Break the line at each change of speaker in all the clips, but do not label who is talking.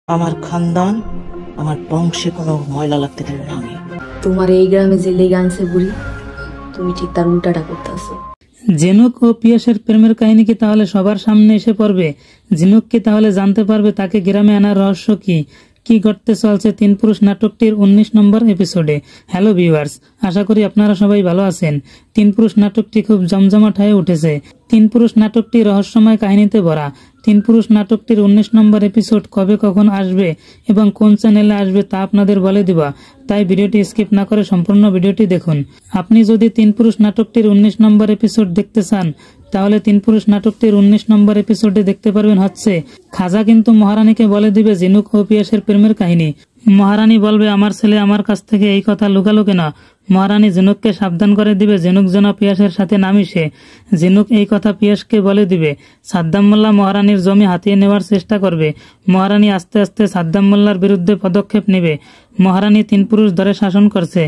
আমার খানদান, আমার বংশে কোনো ময়লা লাগতে দেব না আমি।
তোমার এই গ্রামে যে লেগে আনছে বুড়ি, তুমি ঠিক তার উল্টাটা করতেছো।
ঝিনুক ও পিয়াসের প্রেমের কাহিনী কি তাহলে সবার সামনে এসে পড়বে? ঝিনুক কি তাহলে জানতে পারবে তাকে গ্রামে আনার রহস্য কি? কি ঘটতে চলছে তিন পুরুষ নাটকটির 19 নম্বর এপিসোডে। হ্যালো ভিউয়ার্স, আশা করি আপনারা সবাই ভালো আছেন। তিন পুরুষ নাটকটি খুব জমজমাট হয়ে উঠেছে। তিন পুরুষ নাটকটি রহস্যময় কাহিনীতে ভরা। তিন পুরুষ নাটকটির 19 নম্বর এপিসোড কবে কখন আসবে এবং কোন চ্যানেলে আসবে তা আপনাদের বলে দিবা, তাই ভিডিওটি স্কিপ না করে সম্পূর্ণ ভিডিওটি দেখুন। আপনি যদি তিন পুরুষ নাটকটির 19 নম্বর এপিসোড দেখতে চান তাহলে তিন পুরুষ নাটকটির 19 নম্বর এপিসোডে দেখতে পারবেন হচ্ছে খাজা কিন্তু মহারানীকে বলে দিবে ঝিনুক ও পিয়াসের প্রেমের কাহিনী। মহারানী বলবে আমার ছেলে আমার কাছ থেকে এই কথা লুকালো কেন। মহারানী ঝিনুককে সাবধান করে দিবে ঝিনুক যেন পিয়াসের সাথে না মিশে। ঝিনুক এই কথা পিয়াসকে বলে দিবে। সাদ্দাম মোল্লা মহারানীর জমি হাতিয়ে নেওয়ার চেষ্টা করবে। মহারানী আস্তে আস্তে সাদ্দাম মোল্লার বিরুদ্ধে পদক্ষেপ নেবে। মহারানী তিন পুরুষ ধরে শাসন করছে।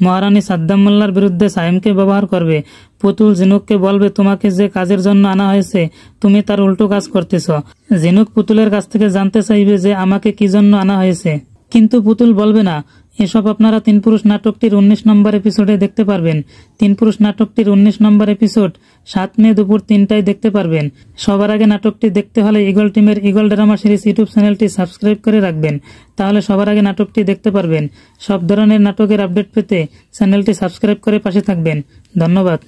মহারানী সাদ্দাম মোল্লার বিরুদ্ধে সায়েমকে ব্যবহার করবে। পুতুল ঝিনুককে বলবে তোমাকে যে কাজের জন্য আনা হয়েছে তুমি তার উল্টো কাজ করতেছ। ঝিনুক পুতুলের কাছ থেকে জানতে চাইবে যে আমাকে কি জন্য আনা হয়েছে, কিন্তু পুতুল বলবে না। এসব আপনারা তিন পুরুষ নাটকটির 19 নম্বর এপিসোডে দেখতে পারবেন। তিন পুরুষ নাটকটির 19 নম্বর এপিসোড 7 মে দুপুর 3টায় দেখতে পারবেন। সবার আগে নাটকটি দেখতে হলে ইগল টিমের ইগল ড্রামা সিরিজ ইউটিউব চ্যানেলটি সাবস্ক্রাইব করে রাখবেন, তাহলে সবার আগে নাটকটি দেখতে পারবেন। সব ধরনের নাটকের আপডেট পেতে চ্যানেলটি সাবস্ক্রাইব করে পাশে থাকবেন। ধন্যবাদ।